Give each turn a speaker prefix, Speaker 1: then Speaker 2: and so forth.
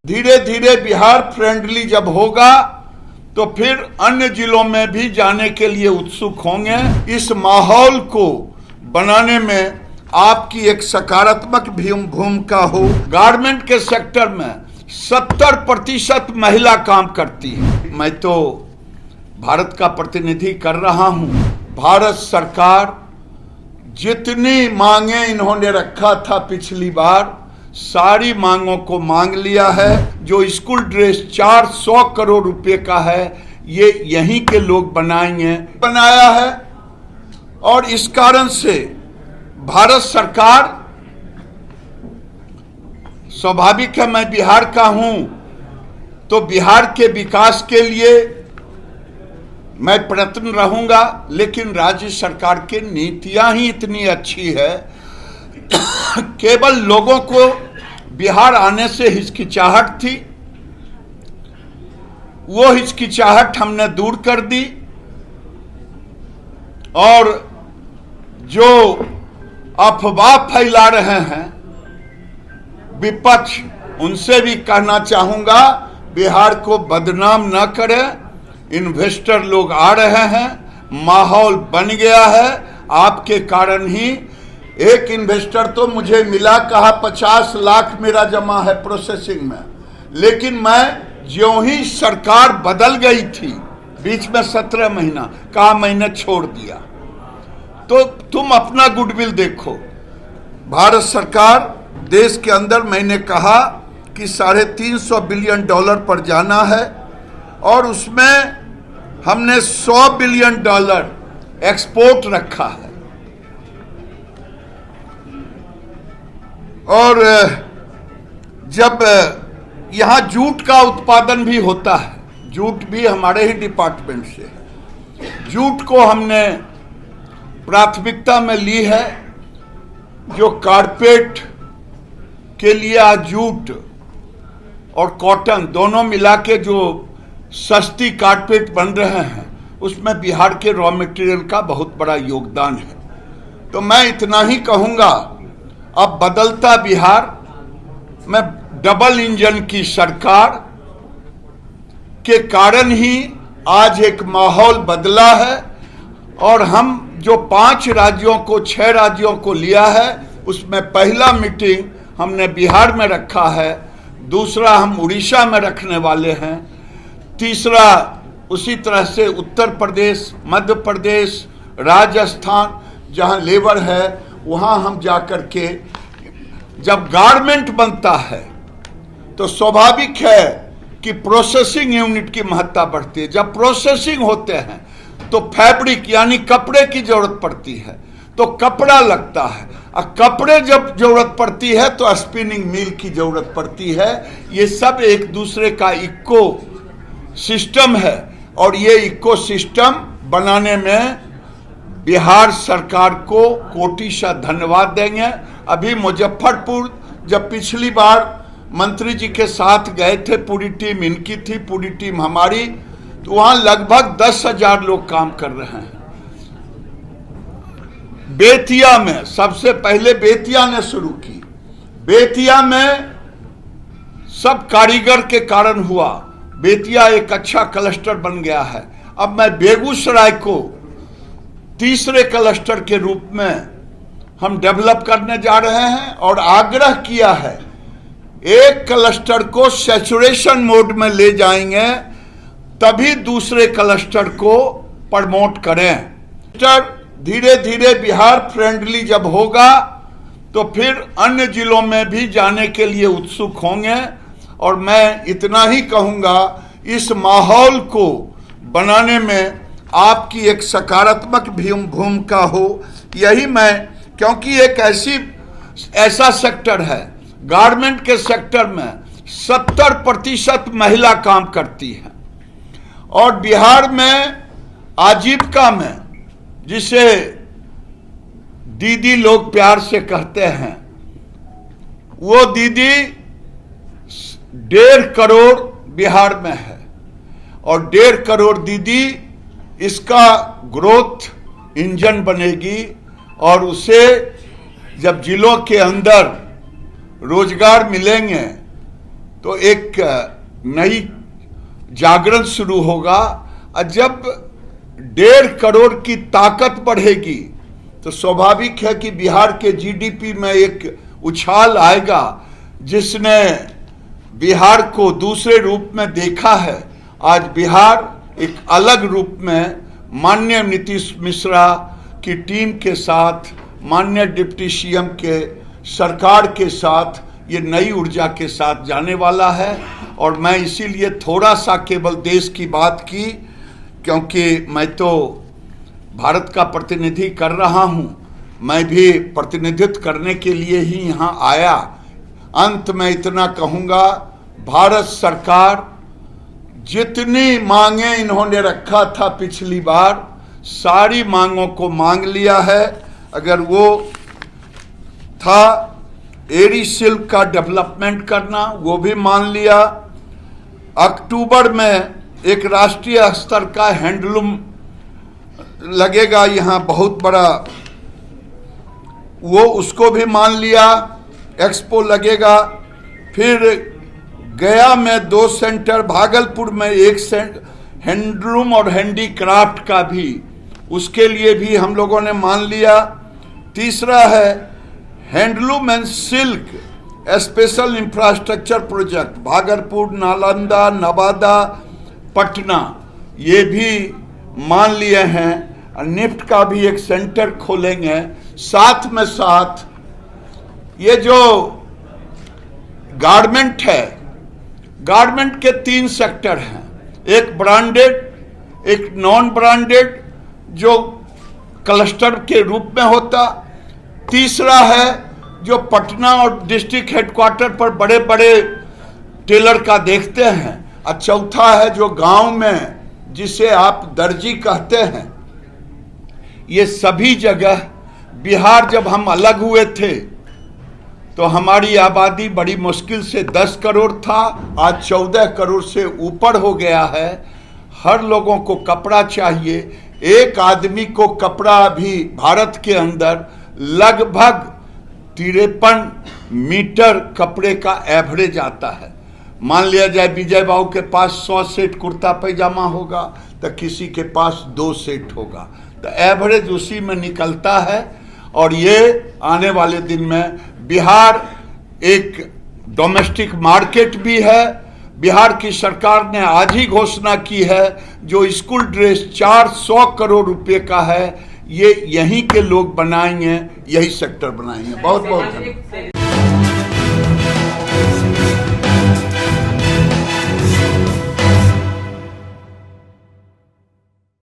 Speaker 1: धीरे धीरे बिहार फ्रेंडली जब होगा तो फिर अन्य जिलों में भी जाने के लिए उत्सुक होंगे। इस माहौल को बनाने में आपकी एक सकारात्मक भूमिका हो। गारमेंट के सेक्टर में 70% महिला काम करती है। मैं तो भारत का प्रतिनिधि कर रहा हूं। भारत सरकार जितनी मांगे इन्होंने रखा था पिछली बार, सारी मांगों को मांग लिया है। जो स्कूल ड्रेस 400 करोड़ रुपए का है, ये यहीं के लोग बनाया है। और इस कारण से भारत सरकार, स्वाभाविक है मैं बिहार का हूं, तो बिहार के विकास के लिए मैं प्रयत्न रहूंगा। लेकिन राज्य सरकार की नीतियां ही इतनी अच्छी है, केवल लोगों को बिहार आने से हिचकिचाहट थी, वो हिचकिचाहट हमने दूर कर दी। और जो अफवाह फैला रहे हैं विपक्ष, उनसे भी कहना चाहूंगा बिहार को बदनाम न करें। इन्वेस्टर लोग आ रहे हैं, माहौल बन गया है आपके कारण ही। एक इन्वेस्टर तो मुझे मिला, कहा 50 लाख मेरा जमा है प्रोसेसिंग में। लेकिन मैं ज्यों ही सरकार बदल गई थी, बीच में 17 महीना कहा, मैंने छोड़ दिया। तो तुम अपना गुडविल देखो। भारत सरकार देश के अंदर, मैंने कहा कि $350 बिलियन पर जाना है और उसमें हमने $100 बिलियन एक्सपोर्ट रखा है। और जब यहाँ जूट का उत्पादन भी होता है, जूट भी हमारे ही डिपार्टमेंट से है, जूट को हमने प्राथमिकता में ली है। जो कारपेट के लिए आज जूट और कॉटन दोनों मिला के जो सस्ती कारपेट बन रहे हैं, उसमें बिहार के रॉ मटेरियल का बहुत बड़ा योगदान है। तो मैं इतना ही कहूँगा, अब बदलता बिहार में डबल इंजन की सरकार के कारण ही आज एक माहौल बदला है। और हम जो 5 राज्यों को 6 राज्यों को लिया है, उसमें पहला मीटिंग हमने बिहार में रखा है, दूसरा हम उड़ीसा में रखने वाले हैं, तीसरा उसी तरह से उत्तर प्रदेश, मध्य प्रदेश, राजस्थान जहां लेबर है वहां हम जाकर के, जब गारमेंट बनता है तो स्वाभाविक है कि प्रोसेसिंग यूनिट की महत्ता बढ़ती है। जब प्रोसेसिंग होते हैं तो फैब्रिक यानी कपड़े की जरूरत पड़ती है, तो कपड़ा लगता है। और कपड़े जब जरूरत पड़ती है तो स्पिनिंग मिल की जरूरत पड़ती है। ये सब एक दूसरे का इको सिस्टम है और ये इको सिस्टम बनाने में बिहार सरकार को कोटिशा धन्यवाद देंगे। अभी मुजफ्फरपुर जब पिछली बार मंत्री जी के साथ गए थे, पूरी टीम इनकी थी, पूरी टीम हमारी, तो वहां लगभग 10,000 लोग काम कर रहे हैं। बेतिया में सबसे पहले बेतिया ने शुरू की। बेतिया में सब कारीगर के कारण हुआ, बेतिया एक अच्छा क्लस्टर बन गया है। अब मैं बेगूसराय को तीसरे क्लस्टर के रूप में हम डेवलप करने जा रहे हैं और आग्रह किया है, एक क्लस्टर को सैचुरेशन मोड में ले जाएंगे तभी दूसरे क्लस्टर को प्रमोट करें। धीरे धीरे बिहार फ्रेंडली जब होगा तो फिर अन्य जिलों में भी जाने के लिए उत्सुक होंगे। और मैं इतना ही कहूँगा, इस माहौल को बनाने में आपकी एक सकारात्मक भूमिका हो। यही मैं, क्योंकि एक ऐसा सेक्टर है, गारमेंट के सेक्टर में 70% महिला काम करती है। और बिहार में आजीविका में, जिसे दीदी लोग प्यार से कहते हैं, वो दीदी 1.5 करोड़ बिहार में है। और 1.5 करोड़ दीदी इसका ग्रोथ इंजन बनेगी। और उसे जब जिलों के अंदर रोजगार मिलेंगे तो एक नई जागरण शुरू होगा। और जब 1.5 करोड़ की ताकत बढ़ेगी तो स्वाभाविक है कि बिहार के जीडीपी में एक उछाल आएगा। जिसने बिहार को दूसरे रूप में देखा है, आज बिहार एक अलग रूप में माननीय नीतीश मिश्रा की टीम के साथ, माननीय डिप्टी सीएम के सरकार के साथ, ये नई ऊर्जा के साथ जाने वाला है। और मैं इसीलिए थोड़ा सा केवल देश की बात की, क्योंकि मैं तो भारत का प्रतिनिधि कर रहा हूँ, मैं भी प्रतिनिधित्व करने के लिए ही यहाँ आया। अंत में इतना कहूँगा, भारत सरकार जितनी मांगे इन्होंने रखा था पिछली बार, सारी मांगों को मांग लिया है। अगर वो था एरी सिल्क का डेवलपमेंट करना, वो भी मान लिया। अक्टूबर में एक राष्ट्रीय स्तर का हैंडलूम लगेगा यहाँ बहुत बड़ा, वो उसको भी मान लिया। एक्सपो लगेगा। फिर गया में 2 सेंटर, भागलपुर में 1 सेंटर हैंडलूम और हैंडीक्राफ्ट का भी, उसके लिए भी हम लोगों ने मान लिया। तीसरा है handloom and silk special infrastructure project, Bhagalpur, Nalanda, Nawada, Patna, ये भी मान लिए हैं। निफ्ट का भी एक सेंटर खोलेंगे। साथ में साथ ये जो गारमेंट है, गारमेंट के 3 सेक्टर हैं, एक ब्रांडेड, एक नॉन ब्रांडेड जो क्लस्टर के रूप में होता, तीसरा है जो पटना और डिस्ट्रिक्ट हेडक्वार्टर पर बड़े बड़े टेलर का देखते हैं, और चौथा है जो गांव में जिसे आप दर्जी कहते हैं। ये सभी जगह बिहार, जब हम अलग हुए थे तो हमारी आबादी बड़ी मुश्किल से 10 करोड़ था, आज 14 करोड़ से ऊपर हो गया है। हर लोगों को कपड़ा चाहिए। एक आदमी को कपड़ा भी भारत के अंदर लगभग 53 मीटर कपड़े का एवरेज आता है। मान लिया जाए विजय बाबू के पास 100 सेट कुर्ता पैजामा होगा तो किसी के पास 2 सेट होगा, तो एवरेज उसी में निकलता है। और ये आने वाले दिन में बिहार एक डोमेस्टिक मार्केट भी है। बिहार की सरकार ने आज ही घोषणा की है, जो स्कूल ड्रेस 400 करोड़ रुपए का है, ये यहीं के लोग बनाएंगे, यही सेक्टर बनाएंगे। बहुत बहुत धन्यवाद।